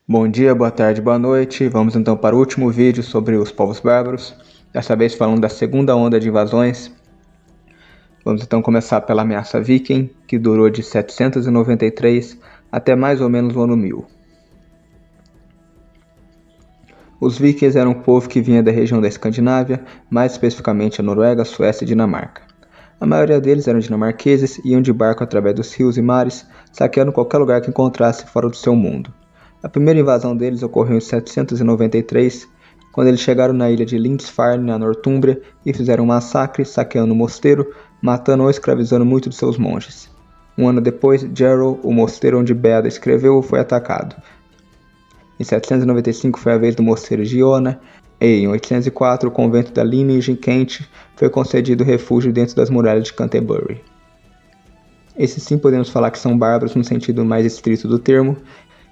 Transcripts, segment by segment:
Bom dia, boa tarde, boa noite. Vamos então para o último vídeo sobre os povos bárbaros. Dessa vez falando da segunda onda de invasões. Vamos então começar pela ameaça viking, que durou de 793 até mais ou menos o ano 1000. Os vikings eram um povo que vinha da região da Escandinávia, mais especificamente a Noruega, Suécia e Dinamarca. A maioria deles eram dinamarqueses e iam de barco através dos rios e mares, saqueando qualquer lugar que encontrasse fora do seu mundo. A primeira invasão deles ocorreu em 793, quando eles chegaram na ilha de Lindisfarne, na Nortúmbria, e fizeram um massacre, saqueando o mosteiro, matando ou escravizando muitos de seus monges. Um ano depois, Jarrow, o mosteiro onde Beda escreveu, foi atacado. Em 795 foi a vez do mosteiro de Iona, e em 804 o convento da Lyminge, em Kent, foi concedido refúgio dentro das muralhas de Canterbury. Esses sim podemos falar que são bárbaros no sentido mais estrito do termo,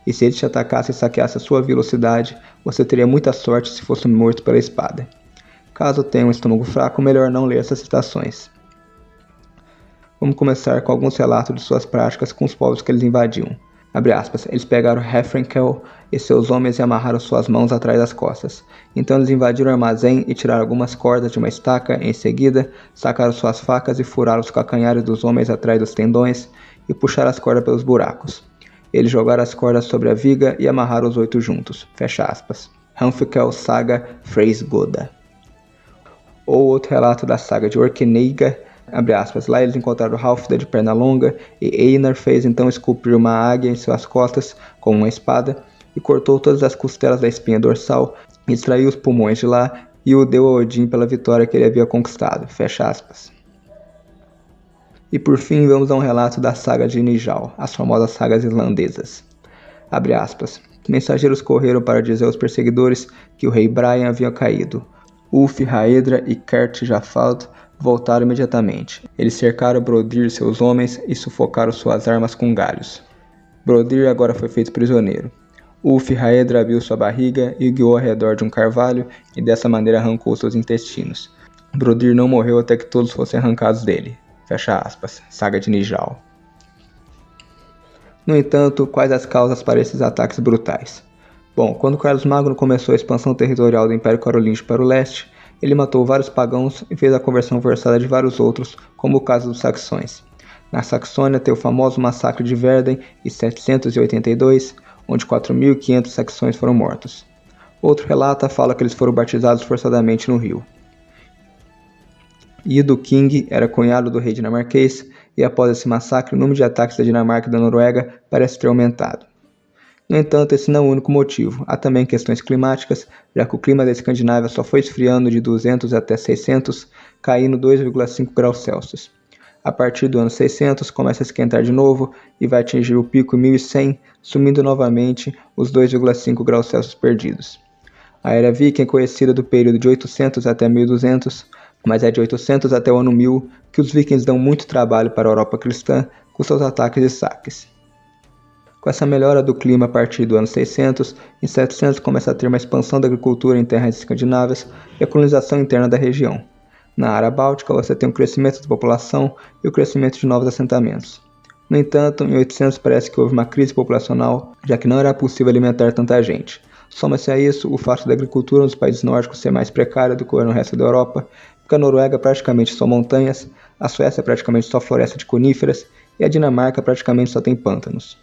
e se ele te atacasse e saqueasse a sua velocidade, você teria muita sorte se fosse morto pela espada. Caso tenha um estômago fraco, melhor não ler essas citações. Vamos começar com alguns relatos de suas práticas com os povos que eles invadiam. Abre aspas, eles pegaram Hefrenkel e seus homens e amarraram suas mãos atrás das costas. Então eles invadiram o armazém e tiraram algumas cordas de uma estaca. Em seguida, sacaram suas facas e furaram os calcanhares dos homens atrás dos tendões e puxaram as cordas pelos buracos. Eles jogaram as cordas sobre a viga e amarraram os 8 juntos. Fecha aspas. Hanfikel Saga Freysgoda. Ou outro relato da saga de Orkneyja. Abre aspas, lá eles encontraram Halfdan de perna longa, e Einar fez então esculpir uma águia em suas costas com uma espada, e cortou todas as costelas da espinha dorsal, extraiu os pulmões de lá, e o deu a Odin pela vitória que ele havia conquistado. Fecha aspas. E por fim vamos a um relato da saga de Nijal, as famosas sagas islandesas. Abre aspas, mensageiros correram para dizer aos perseguidores que o rei Brian havia caído. Ulf, Haedra e Kert Jafald voltaram imediatamente. Eles cercaram Brodir e seus homens e sufocaram suas armas com galhos. Brodir agora foi feito prisioneiro. Ulf Haedra abriu sua barriga e o guiou ao redor de um carvalho e dessa maneira arrancou seus intestinos. Brodir não morreu até que todos fossem arrancados dele. Fecha aspas. Saga de Nijal. No entanto, quais as causas para esses ataques brutais? Bom, quando Carlos Magno começou a expansão territorial do Império Carolíngio para o leste, ele matou vários pagãos e fez a conversão forçada de vários outros, como o caso dos saxões. Na Saxônia tem o famoso massacre de Verden em 782, onde 4.500 saxões foram mortos. Outro relato fala que eles foram batizados forçadamente no rio. Ido King era cunhado do rei dinamarquês, e após esse massacre o número de ataques da Dinamarca e da Noruega parece ter aumentado. No entanto, esse não é o único motivo. Há também questões climáticas, já que o clima da Escandinávia só foi esfriando de 200 até 600, caindo 2,5 graus Celsius. A partir do ano 600, começa a esquentar de novo e vai atingir o pico em 1100, sumindo novamente os 2,5 graus Celsius perdidos. A era viking é conhecida do período de 800 até 1200, mas é de 800 até o ano 1000 que os vikings dão muito trabalho para a Europa cristã com seus ataques e saques. Com essa melhora do clima a partir do ano 600, em 700 começa a ter uma expansão da agricultura em terras escandinavas e a colonização interna da região. Na área báltica você tem o crescimento da população e o crescimento de novos assentamentos. No entanto, em 800 parece que houve uma crise populacional, já que não era possível alimentar tanta gente. Soma-se a isso o fato da agricultura nos países nórdicos ser mais precária do que no resto da Europa, porque a Noruega praticamente só montanhas, a Suécia praticamente só floresta de coníferas e a Dinamarca praticamente só tem pântanos.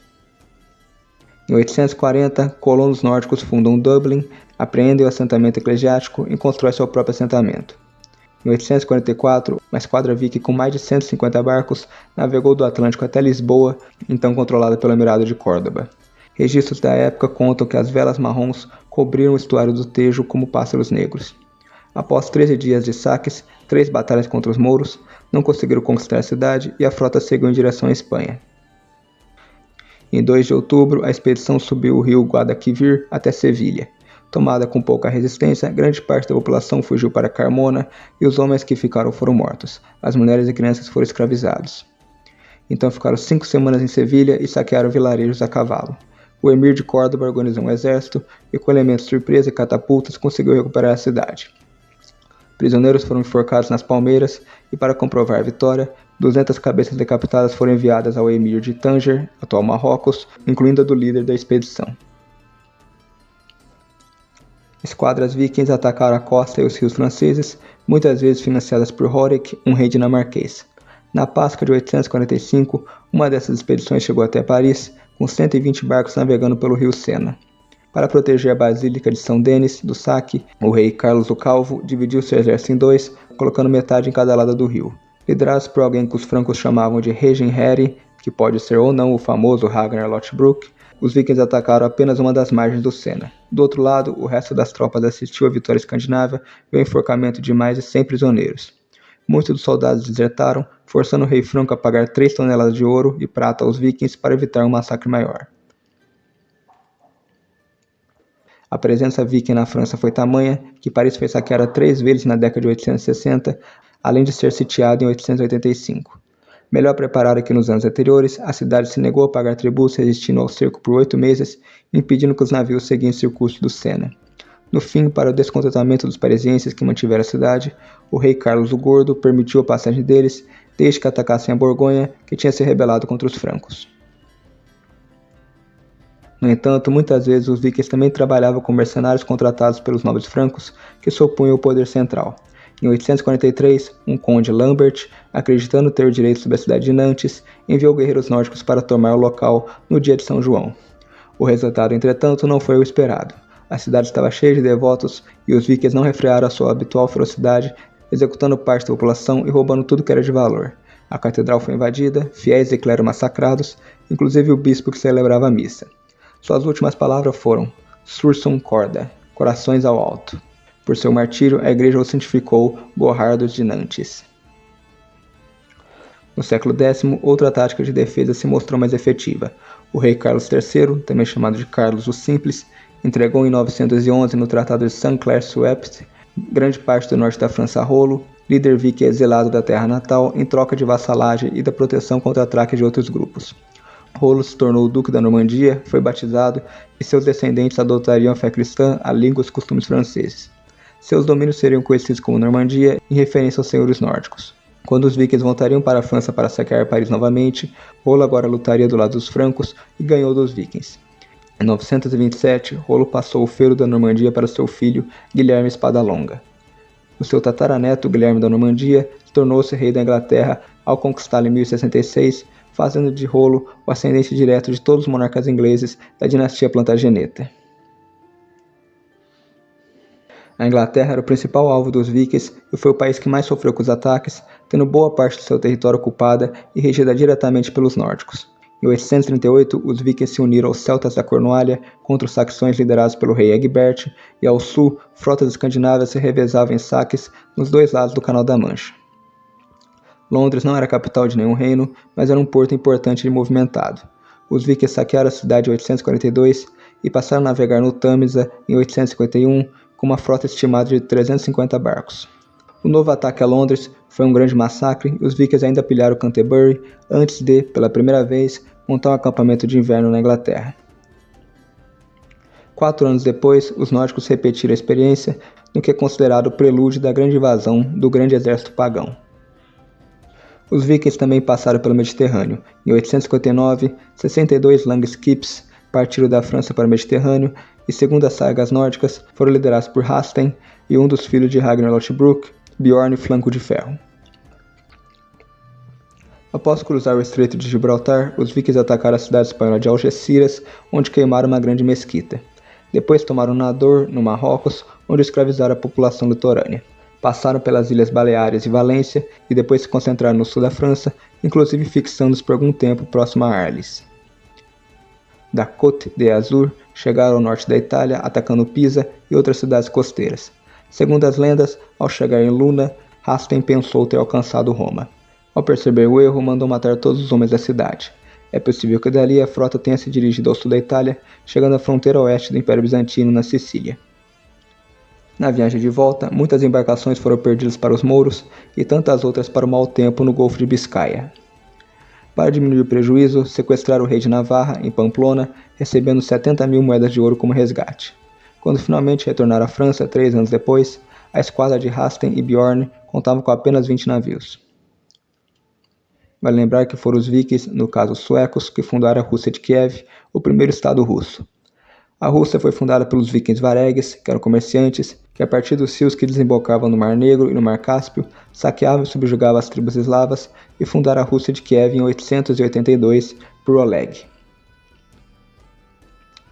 Em 840, colonos nórdicos fundam Dublin, apreendem o assentamento eclesiástico e constroem seu próprio assentamento. Em 844, uma esquadra viking com mais de 150 barcos navegou do Atlântico até Lisboa, então controlada pelo Emirado de Córdoba. Registros da época contam que as velas marrons cobriram o estuário do Tejo como pássaros negros. Após 13 dias de saques, 3 batalhas contra os mouros, não conseguiram conquistar a cidade e a frota seguiu em direção à Espanha. Em 2 de outubro, a expedição subiu o rio Guadalquivir até Sevilha. Tomada com pouca resistência, grande parte da população fugiu para Carmona e os homens que ficaram foram mortos. As mulheres e crianças foram escravizados. Então ficaram 5 semanas em Sevilha e saquearam vilarejos a cavalo. O emir de Córdoba organizou um exército e com elementos de surpresa e catapultas conseguiu recuperar a cidade. Prisioneiros foram enforcados nas palmeiras e para comprovar a vitória, 200 cabeças decapitadas foram enviadas ao emir de Tanger, atual Marrocos, incluindo a do líder da expedição. Esquadras vikings atacaram a costa e os rios franceses, muitas vezes financiadas por Horik, um rei dinamarquês. Na Páscoa de 845, uma dessas expedições chegou até Paris, com 120 barcos navegando pelo rio Sena. Para proteger a Basílica de São Denis do saque, o rei Carlos o Calvo dividiu seu exército em dois, colocando metade em cada lado do rio. Liderados por alguém que os francos chamavam de Regenheri, que pode ser ou não o famoso Ragnar Lothbrok, os vikings atacaram apenas uma das margens do Sena. Do outro lado, o resto das tropas assistiu à vitória escandinava e ao enforcamento de mais de 100 prisioneiros. Muitos dos soldados desertaram, forçando o rei franco a pagar 3 toneladas de ouro e prata aos vikings para evitar um massacre maior. A presença viking na França foi tamanha que Paris foi saqueada 3 vezes na década de 860, além de ser sitiada em 885. Melhor preparada que nos anos anteriores, a cidade se negou a pagar tributos, resistindo ao cerco por 8 meses, impedindo que os navios seguissem o curso do Sena. No fim, para o descontentamento dos parisienses que mantiveram a cidade, o rei Carlos o Gordo permitiu a passagem deles, desde que atacassem a Borgonha, que tinha se rebelado contra os francos. No entanto, muitas vezes os vikings também trabalhavam com mercenários contratados pelos nobres francos, que se opunham ao poder central. Em 843, um conde Lambert, acreditando ter o direito sobre a cidade de Nantes, enviou guerreiros nórdicos para tomar o local no dia de São João. O resultado, entretanto, não foi o esperado. A cidade estava cheia de devotos e os vikings não refrearam a sua habitual ferocidade, executando parte da população e roubando tudo que era de valor. A catedral foi invadida, fiéis e clero massacrados, inclusive o bispo que celebrava a missa. Suas últimas palavras foram Sursum Corda, corações ao alto. Por seu martírio, a igreja o santificou Gorhardos de Nantes. No século X, outra tática de defesa se mostrou mais efetiva. O rei Carlos III, também chamado de Carlos o Simples, entregou em 911 no Tratado de Saint-Clair-Swept grande parte do norte da França a Rolo, líder viking exilado da terra natal, em troca de vassalagem e da proteção contra ataques de outros grupos. Rolo se tornou o Duque da Normandia, foi batizado e seus descendentes adotariam a fé cristã, a língua e os costumes franceses. Seus domínios seriam conhecidos como Normandia, em referência aos senhores nórdicos. Quando os vikings voltariam para a França para saquear Paris novamente, Rolo agora lutaria do lado dos francos e ganhou dos vikings. Em 927, Rolo passou o feudo da Normandia para seu filho, Guilherme Espadalonga. O seu tataraneto, Guilherme da Normandia, tornou-se rei da Inglaterra ao conquistá-lo em 1066, fazendo de Rolo o ascendente direto de todos os monarcas ingleses da dinastia Plantageneta. A Inglaterra era o principal alvo dos vikings e foi o país que mais sofreu com os ataques, tendo boa parte do seu território ocupada e regida diretamente pelos nórdicos. Em 838, os vikings se uniram aos celtas da Cornualha contra os saxões liderados pelo rei Egbert, e ao sul, frotas escandinavas se revezavam em saques nos dois lados do Canal da Mancha. Londres não era a capital de nenhum reino, mas era um porto importante e movimentado. Os vikings saquearam a cidade em 842 e passaram a navegar no Tâmisa em 851 com uma frota estimada de 350 barcos. O novo ataque a Londres foi um grande massacre e os vikings ainda pilharam Canterbury antes de, pela primeira vez, montar um acampamento de inverno na Inglaterra. 4 anos depois, os nórdicos repetiram a experiência no que é considerado o prelúdio da grande invasão do grande exército pagão. Os vikings também passaram pelo Mediterrâneo. Em 859, 62 Langskips partiram da França para o Mediterrâneo e, segundo as sagas nórdicas, foram liderados por Halfdan e um dos filhos de Ragnar Lothbrok, Bjorn Flanco de Ferro. Após cruzar o Estreito de Gibraltar, os vikings atacaram a cidade espanhola de Algeciras, onde queimaram uma grande mesquita. Depois tomaram Nador, no Marrocos, onde escravizaram a população litorânea. Passaram pelas Ilhas Baleares e Valência e depois se concentraram no sul da França, inclusive fixando-se por algum tempo próximo a Arles. Da Côte d'Azur, chegaram ao norte da Itália, atacando Pisa e outras cidades costeiras. Segundo as lendas, ao chegar em Luna, Halfdan pensou ter alcançado Roma. Ao perceber o erro, mandou matar todos os homens da cidade. É possível que dali a frota tenha se dirigido ao sul da Itália, chegando à fronteira oeste do Império Bizantino, na Sicília. Na viagem de volta, muitas embarcações foram perdidas para os mouros e tantas outras para o mau tempo no Golfo de Biscaia. Para diminuir o prejuízo, sequestraram o rei de Navarra, em Pamplona, recebendo 70.000 moedas de ouro como resgate. Quando finalmente retornaram à França 3 anos depois, a esquadra de Halfdan e Bjorn contava com apenas 20 navios. Vale lembrar que foram os vikings, no caso os suecos, que fundaram a Rússia de Kiev, o primeiro estado russo. A Rússia foi fundada pelos vikings varegues, que eram comerciantes, que a partir dos rios que desembocavam no Mar Negro e no Mar Cáspio, saqueavam e subjugavam as tribos eslavas e fundaram a Rússia de Kiev em 882 por Oleg.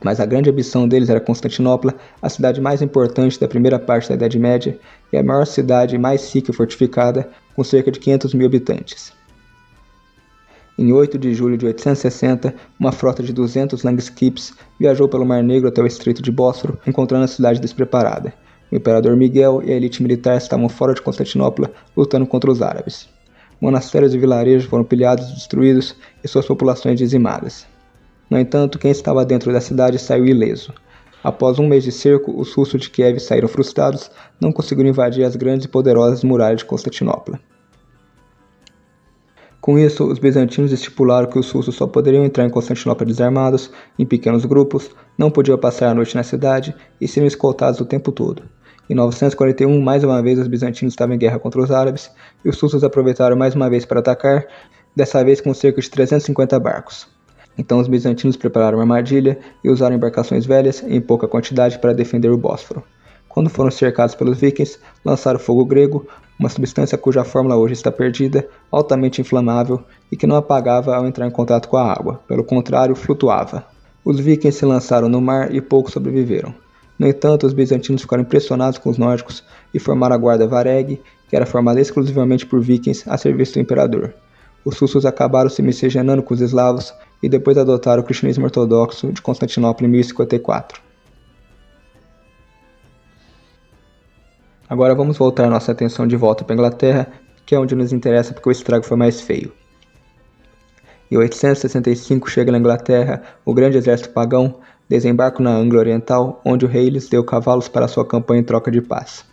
Mas a grande ambição deles era Constantinopla, a cidade mais importante da primeira parte da Idade Média e a maior cidade mais rica e fortificada, com cerca de 500 mil habitantes. Em 8 de julho de 860, uma frota de 200 Langskips viajou pelo Mar Negro até o Estreito de Bósforo, encontrando a cidade despreparada. O imperador Miguel e a elite militar estavam fora de Constantinopla, lutando contra os árabes. Monastérios e vilarejos foram pilhados e destruídos e suas populações dizimadas. No entanto, quem estava dentro da cidade saiu ileso. Após um mês de cerco, os russos de Kiev saíram frustrados, não conseguiram invadir as grandes e poderosas muralhas de Constantinopla. Com isso, os bizantinos estipularam que os russos só poderiam entrar em Constantinopla desarmados, em pequenos grupos, não podiam passar a noite na cidade e seriam escoltados o tempo todo. Em 941, mais uma vez, os bizantinos estavam em guerra contra os árabes e os russos aproveitaram mais uma vez para atacar, dessa vez com cerca de 350 barcos. Então os bizantinos prepararam uma armadilha e usaram embarcações velhas em pouca quantidade para defender o Bósforo. Quando foram cercados pelos vikings, lançaram fogo grego, uma substância cuja fórmula hoje está perdida, altamente inflamável e que não apagava ao entrar em contato com a água, pelo contrário, flutuava. Os vikings se lançaram no mar e poucos sobreviveram. No entanto, os bizantinos ficaram impressionados com os nórdicos e formaram a guarda vareg, que era formada exclusivamente por vikings a serviço do imperador. Os russos acabaram se miscigenando com os eslavos e depois adotaram o cristianismo ortodoxo de Constantinopla em 1054. Agora vamos voltar nossa atenção de volta para a Inglaterra, que é onde nos interessa porque o estrago foi mais feio. Em 865 chega na Inglaterra o grande exército pagão, desembarca na Anglia Oriental, onde o rei lhes deu cavalos para sua campanha em troca de paz.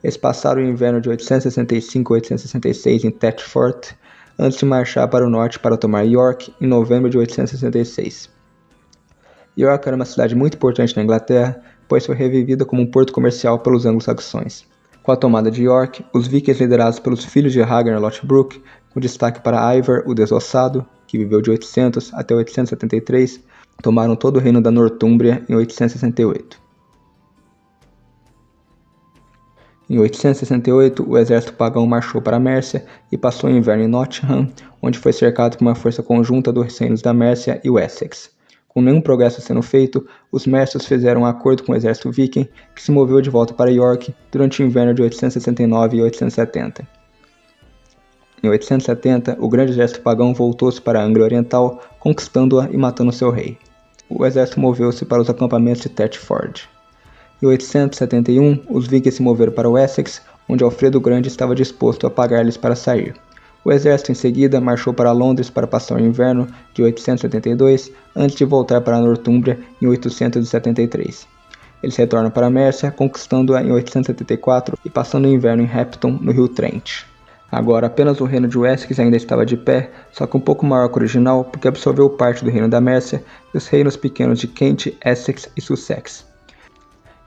Eles passaram o inverno de 865 a 866 em Tetford, antes de marchar para o norte para tomar York em novembro de 866. York era uma cidade muito importante na Inglaterra, pois foi revivida como um porto comercial pelos anglo-saxões. Com a tomada de York, os vikings liderados pelos filhos de Ragnar Lothbrok, com destaque para Ivar o Desossado, que viveu de 800 até 873, tomaram todo o reino da Nortúmbria em 868. Em 868, o exército pagão marchou para a Mércia e passou o inverno em Nottingham, onde foi cercado por uma força conjunta dos reinos da Mércia e Wessex. Com nenhum progresso sendo feito, os mércios fizeram um acordo com o exército viking, que se moveu de volta para York durante o inverno de 869 e 870. Em 870, o grande exército pagão voltou-se para a Anglia Oriental, conquistando-a e matando seu rei. O exército moveu-se para os acampamentos de Tetford. Em 871, os vikings se moveram para Wessex, onde Alfredo o Grande estava disposto a pagar-lhes para sair. O exército em seguida marchou para Londres para passar o inverno de 872, antes de voltar para a Nortúmbria em 873. Eles retornam para a Mércia, conquistando-a em 874 e passando o inverno em Repton, no rio Trent. Agora apenas o reino de Wessex ainda estava de pé, só que um pouco maior que o original, porque absorveu parte do reino da Mércia e os reinos pequenos de Kent, Essex e Sussex.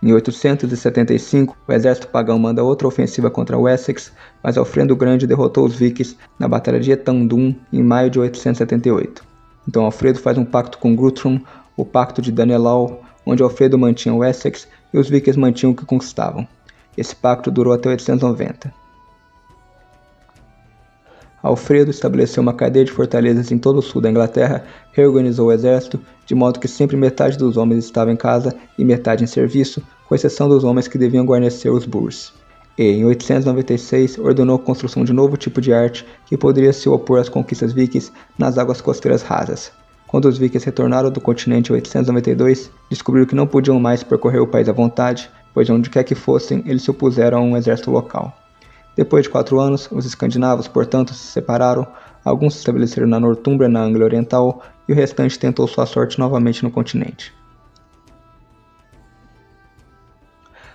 Em 875, o exército pagão manda outra ofensiva contra Wessex, mas Alfredo o Grande derrotou os vikings na Batalha de Ethandune em maio de 878. Então Alfredo faz um pacto com Guthrum, o Pacto de Danelaw, onde Alfredo mantinha Wessex e os vikings mantinham o que conquistavam. Esse pacto durou até 890. Alfredo estabeleceu uma cadeia de fortalezas em todo o sul da Inglaterra, reorganizou o exército, de modo que sempre metade dos homens estava em casa e metade em serviço, com exceção dos homens que deviam guarnecer os burhs. E, em 896, ordenou a construção de novo tipo de arte que poderia se opor às conquistas vikings nas águas costeiras rasas. Quando os vikings retornaram do continente em 892, descobriram que não podiam mais percorrer o país à vontade, pois onde quer que fossem, eles se opuseram a um exército local. Depois de 4 anos, os escandinavos, portanto, se separaram, alguns se estabeleceram na Nortúmbria, na Anglia Oriental, e o restante tentou sua sorte novamente no continente.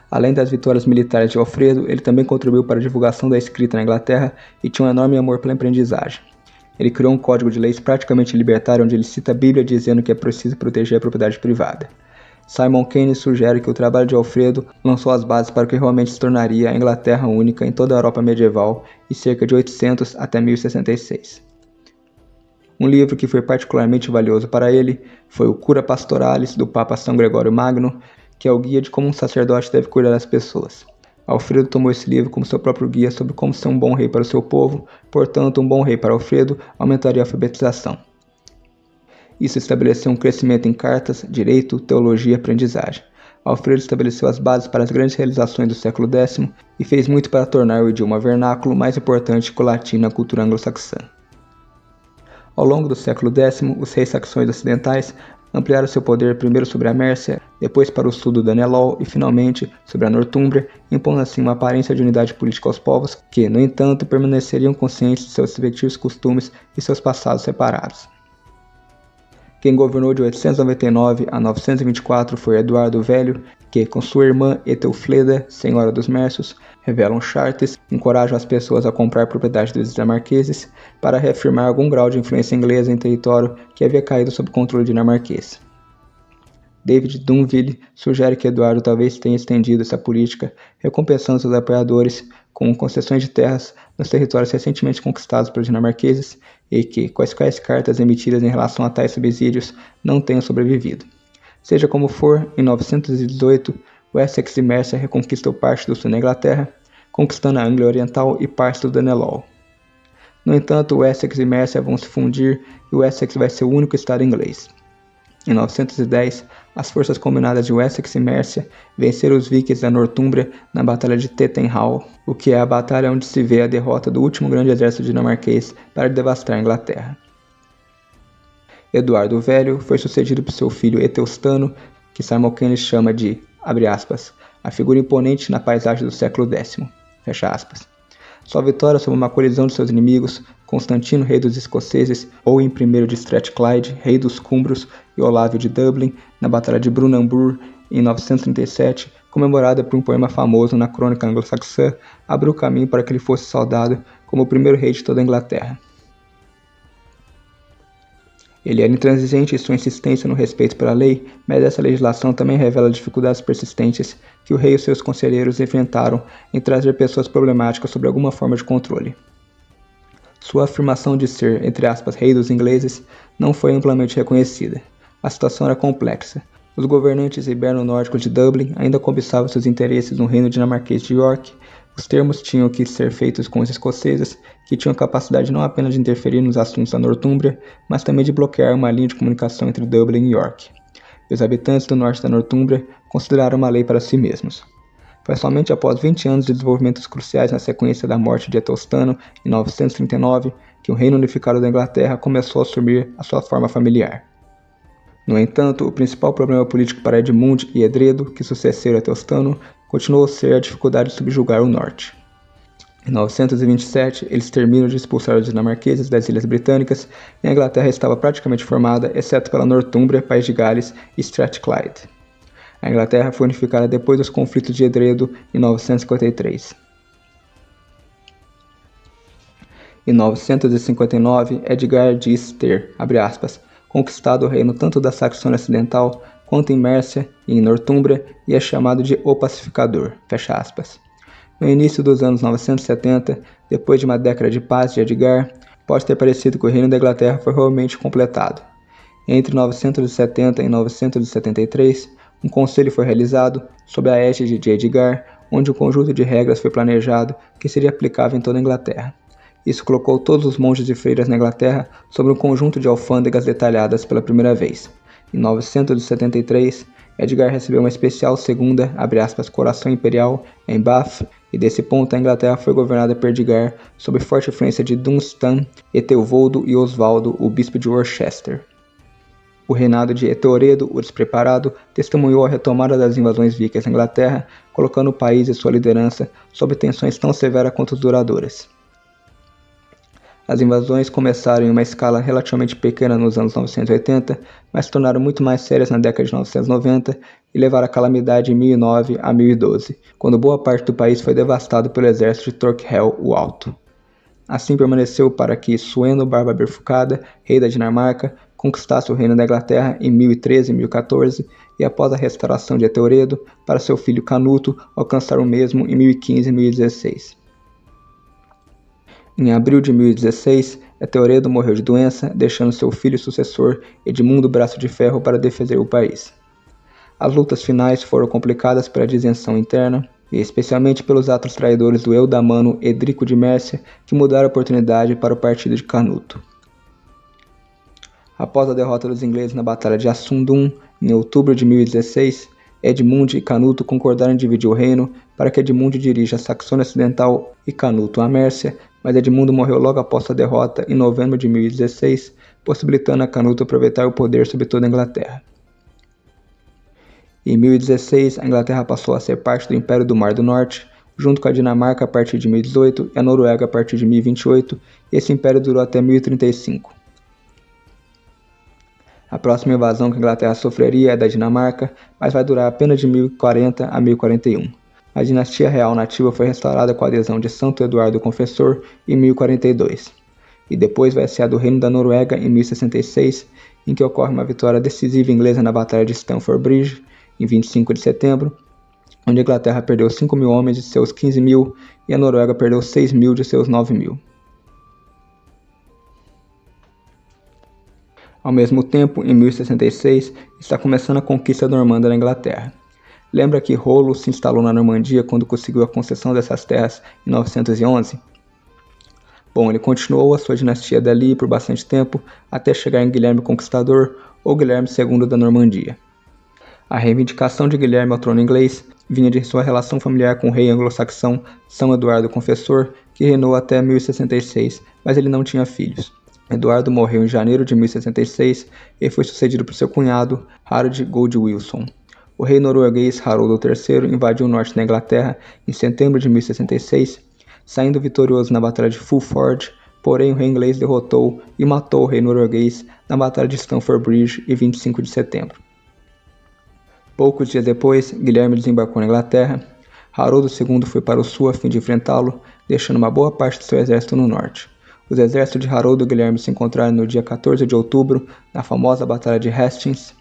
Além das vitórias militares de Alfredo, ele também contribuiu para a divulgação da escrita na Inglaterra e tinha um enorme amor pela aprendizagem. Ele criou um código de leis praticamente libertário onde ele cita a Bíblia dizendo que é preciso proteger a propriedade privada. Simon Keynes sugere que o trabalho de Alfredo lançou as bases para o que realmente se tornaria a Inglaterra única em toda a Europa medieval, em cerca de 800 até 1066. Um livro que foi particularmente valioso para ele foi o Cura Pastoralis, do Papa São Gregório Magno, que é o guia de como um sacerdote deve cuidar das pessoas. Alfredo tomou esse livro como seu próprio guia sobre como ser um bom rei para o seu povo, portanto, um bom rei para Alfredo aumentaria a alfabetização. Isso estabeleceu um crescimento em cartas, direito, teologia e aprendizagem. Alfredo estabeleceu as bases para as grandes realizações do século X e fez muito para tornar o idioma vernáculo mais importante que o latim na cultura anglo-saxã. Ao longo do século X, os reis saxões ocidentais ampliaram seu poder primeiro sobre a Mércia, depois para o sul do Danelaw e finalmente sobre a Nortúmbria, impondo assim uma aparência de unidade política aos povos que, no entanto, permaneceriam conscientes de seus respectivos costumes e seus passados separados. Quem governou de 899 a 924 foi Eduardo o Velho, que, com sua irmã Eteofleda, senhora dos Mércios, revelam chartes, encorajam as pessoas a comprar propriedades dos dinamarqueses para reafirmar algum grau de influência inglesa em território que havia caído sob controle dinamarquês. David Dunville sugere que Eduardo talvez tenha estendido essa política, recompensando seus apoiadores com concessões de terras nos territórios recentemente conquistados pelos dinamarqueses e que quaisquer cartas emitidas em relação a tais subsídios não tenham sobrevivido. Seja como for, em 918, o Essex e Mércia reconquistam parte do sul da Inglaterra, conquistando a Anglia Oriental e parte do Danelaw. No entanto, o Essex e Mércia vão se fundir e o Essex vai ser o único estado inglês. Em 910, as forças combinadas de Wessex e Mércia venceram os vikings da Nortúmbria na Batalha de Tettenhall, o que é a batalha onde se vê a derrota do último grande exército dinamarquês para devastar a Inglaterra. Eduardo o Velho foi sucedido por seu filho Eteostano, que Simon Keynes chama de, abre aspas, a figura imponente na paisagem do século X, fecha aspas. Sua vitória sobre uma colisão de seus inimigos, Constantino, rei dos escoceses, Owen I de Strathclyde, rei dos Cumbros, e Olávio de Dublin, na Batalha de Brunanburh, em 937, comemorada por um poema famoso na crônica anglo-saxã, abriu caminho para que ele fosse saudado como o primeiro rei de toda a Inglaterra. Ele era intransigente em sua insistência no respeito pela lei, mas essa legislação também revela dificuldades persistentes que o rei e seus conselheiros enfrentaram em trazer pessoas problemáticas sob alguma forma de controle. Sua afirmação de ser, entre aspas, rei dos ingleses, não foi amplamente reconhecida. A situação era complexa. Os governantes hiberno-nórdicos de Dublin ainda cobiçavam seus interesses no reino dinamarquês de York. Os termos tinham que ser feitos com os escoceses, que tinham capacidade não apenas de interferir nos assuntos da Nortúmbria, mas também de bloquear uma linha de comunicação entre Dublin e York. E os habitantes do norte da Nortúmbria consideraram uma lei para si mesmos. Foi somente após 20 anos de desenvolvimentos cruciais na sequência da morte de Ethelstano, em 939, que o reino unificado da Inglaterra começou a assumir a sua forma familiar. No entanto, o principal problema político para Edmund e Edredo, que sucederam Ethelstano, continuou a ser a dificuldade de subjugar o norte. Em 927, eles terminam de expulsar os dinamarqueses das Ilhas Britânicas e a Inglaterra estava praticamente formada, exceto pela Nortúmbria, País de Gales e Strathclyde. A Inglaterra foi unificada depois dos conflitos de Edredo em 953. Em 959, Edgar diz ter, abre aspas, conquistado o reino tanto da Saxônia Ocidental quanto em Mércia e em Nortúmbria e é chamado de O Pacificador, fecha aspas. No início dos anos 970, depois de uma década de paz de Edgar, pode ter parecido que o reino da Inglaterra foi realmente completado. Entre 970 e 973, um conselho foi realizado, sob a égide de Edgar, onde um conjunto de regras foi planejado que seria aplicável em toda a Inglaterra. Isso colocou todos os monges e freiras na Inglaterra sobre um conjunto de alfândegas detalhadas pela primeira vez. Em 973, Edgar recebeu uma especial segunda, abre aspas, coroação imperial em Bath, e desse ponto a Inglaterra foi governada por Edgar, sob forte influência de Dunstan, Eteovoldo e Osvaldo, o bispo de Worcester. O reinado de Eteoredo, o Despreparado, testemunhou a retomada das invasões vikings na Inglaterra, colocando o país e sua liderança sob tensões tão severas quanto duradouras. As invasões começaram em uma escala relativamente pequena nos anos 980, mas se tornaram muito mais sérias na década de 990 e levaram à calamidade em 1009 a 1012, quando boa parte do país foi devastado pelo exército de Torquhel o Alto. Assim permaneceu para que Sueno Barba Bifurcada, rei da Dinamarca, conquistasse o reino da Inglaterra em 1013 e 1014 e após a restauração de Eteoredo, para seu filho Canuto alcançar o mesmo em 1015 e 1016. Em abril de 1016, Etelredo morreu de doença, deixando seu filho e sucessor, Edmundo Braço de Ferro, para defender o país. As lutas finais foram complicadas pela disenção interna, e especialmente pelos atos traidores do eudamano Edrico de Mércia, que mudaram a oportunidade para o partido de Canuto. Após a derrota dos ingleses na Batalha de Assundum, em outubro de 1016, Edmund e Canuto concordaram em dividir o reino para que Edmund dirija a Saxônia Ocidental e Canuto a Mércia, mas Edmundo morreu logo após a derrota em novembro de 1016, possibilitando a Canuto aproveitar o poder sobre toda a Inglaterra. Em 1016, a Inglaterra passou a ser parte do Império do Mar do Norte, junto com a Dinamarca a partir de 1018 e a Noruega a partir de 1028, e esse império durou até 1035. A próxima invasão que a Inglaterra sofreria é da Dinamarca, mas vai durar apenas de 1040 a 1041. A dinastia real nativa foi restaurada com a adesão de Santo Eduardo o Confessor em 1042, e depois vai ser a do Reino da Noruega em 1066, em que ocorre uma vitória decisiva inglesa na Batalha de Stamford Bridge, em 25 de setembro, onde a Inglaterra perdeu 5.000 homens de seus 15.000 e a Noruega perdeu 6.000 de seus 9.000. Ao mesmo tempo, em 1066, está começando a conquista normanda na Inglaterra. Lembra que Rollo se instalou na Normandia quando conseguiu a concessão dessas terras em 911? Bom, ele continuou a sua dinastia dali por bastante tempo, até chegar em Guilherme Conquistador ou Guilherme II da Normandia. A reivindicação de Guilherme ao trono inglês vinha de sua relação familiar com o rei anglo-saxão São Eduardo o Confessor, que reinou até 1066, mas ele não tinha filhos. Eduardo morreu em janeiro de 1066 e foi sucedido por seu cunhado, Harold Godwinson. O rei norueguês Haroldo III invadiu o norte da Inglaterra em setembro de 1066, saindo vitorioso na Batalha de Fulford, porém o rei inglês derrotou e matou o rei norueguês na Batalha de Stamford Bridge em 25 de setembro. Poucos dias depois, Guilherme desembarcou na Inglaterra. Haroldo II foi para o sul a fim de enfrentá-lo, deixando uma boa parte de seu exército no norte. Os exércitos de Haroldo e Guilherme se encontraram no dia 14 de outubro, na famosa Batalha de Hastings,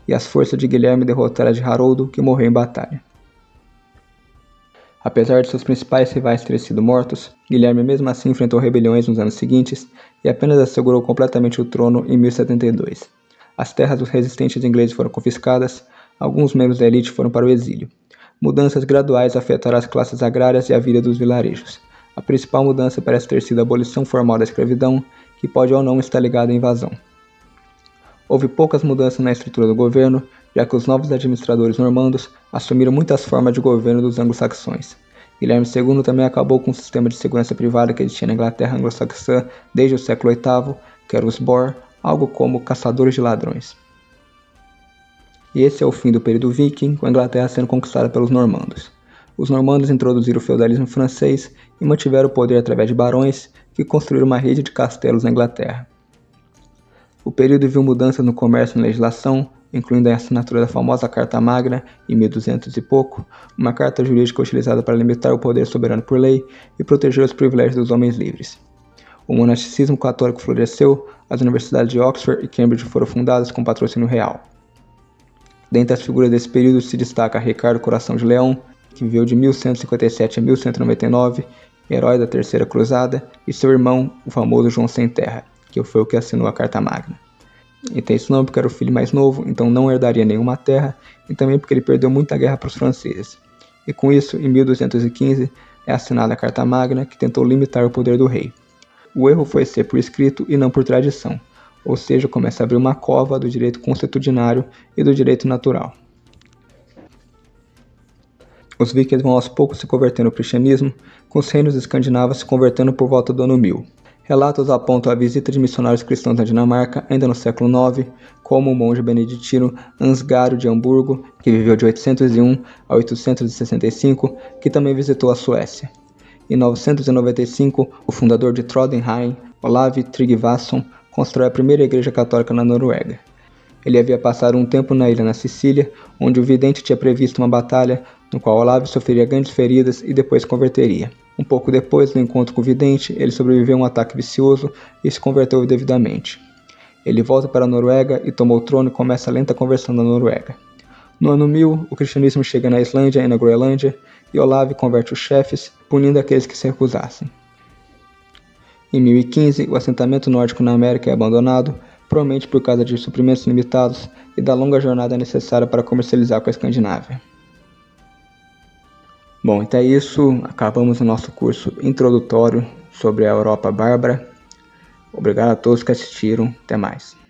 e as forças de Guilherme derrotaram as de Haroldo, que morreu em batalha. Apesar de seus principais rivais terem sido mortos, Guilherme mesmo assim enfrentou rebeliões nos anos seguintes e apenas assegurou completamente o trono em 1072. As terras dos resistentes ingleses foram confiscadas, alguns membros da elite foram para o exílio. Mudanças graduais afetaram as classes agrárias e a vida dos vilarejos. A principal mudança parece ter sido a abolição formal da escravidão, que pode ou não estar ligada à invasão. Houve poucas mudanças na estrutura do governo, já que os novos administradores normandos assumiram muitas formas de governo dos anglo-saxões. Guilherme II também acabou com o sistema de segurança privada que existia na Inglaterra anglo-saxã desde o século VIII, que era os Bor, algo como caçadores de ladrões. E esse é o fim do período viking, com a Inglaterra sendo conquistada pelos normandos. Os normandos introduziram o feudalismo francês e mantiveram o poder através de barões, que construíram uma rede de castelos na Inglaterra. O período viu mudanças no comércio e na legislação, incluindo a assinatura da famosa Carta Magna, em 1200 e pouco, uma carta jurídica utilizada para limitar o poder soberano por lei e proteger os privilégios dos homens livres. O monasticismo católico floresceu, as universidades de Oxford e Cambridge foram fundadas com patrocínio real. Dentre as figuras desse período se destaca Ricardo Coração de Leão, que viveu de 1157 a 1199, herói da Terceira Cruzada, e seu irmão, o famoso João Sem Terra, que foi o que assinou a Carta Magna. Ele tem esse nome porque era o filho mais novo, então não herdaria nenhuma terra, e também porque ele perdeu muita guerra para os franceses. E com isso, em 1215, é assinada a Carta Magna, que tentou limitar o poder do rei. O erro foi ser por escrito e não por tradição, ou seja, começa a abrir uma cova do direito consuetudinário e do direito natural. Os vikings vão aos poucos se convertendo ao cristianismo, com os reinos escandinavos se convertendo por volta do ano 1000. Relatos apontam a visita de missionários cristãos na Dinamarca ainda no século IX, como o monge beneditino Ansgaro de Hamburgo, que viveu de 801 a 865, que também visitou a Suécia. Em 995, o fundador de Trondheim, Olav Tryggvason, constrói a primeira igreja católica na Noruega. Ele havia passado um tempo na ilha na Sicília, onde o vidente tinha previsto uma batalha, no qual Olav sofreria grandes feridas e depois converteria. Um pouco depois do encontro com o vidente, ele sobreviveu a um ataque vicioso e se converteu devidamente. Ele volta para a Noruega e toma o trono e começa a lenta conversão da Noruega. No ano 1000, o cristianismo chega na Islândia e na Groenlândia, e Olav converte os chefes, punindo aqueles que se recusassem. Em 1015, o assentamento nórdico na América é abandonado, provavelmente por causa de suprimentos limitados e da longa jornada necessária para comercializar com a Escandinávia. Bom, então é isso. Acabamos o nosso curso introdutório sobre a Europa Bárbara. Obrigado a todos que assistiram. Até mais.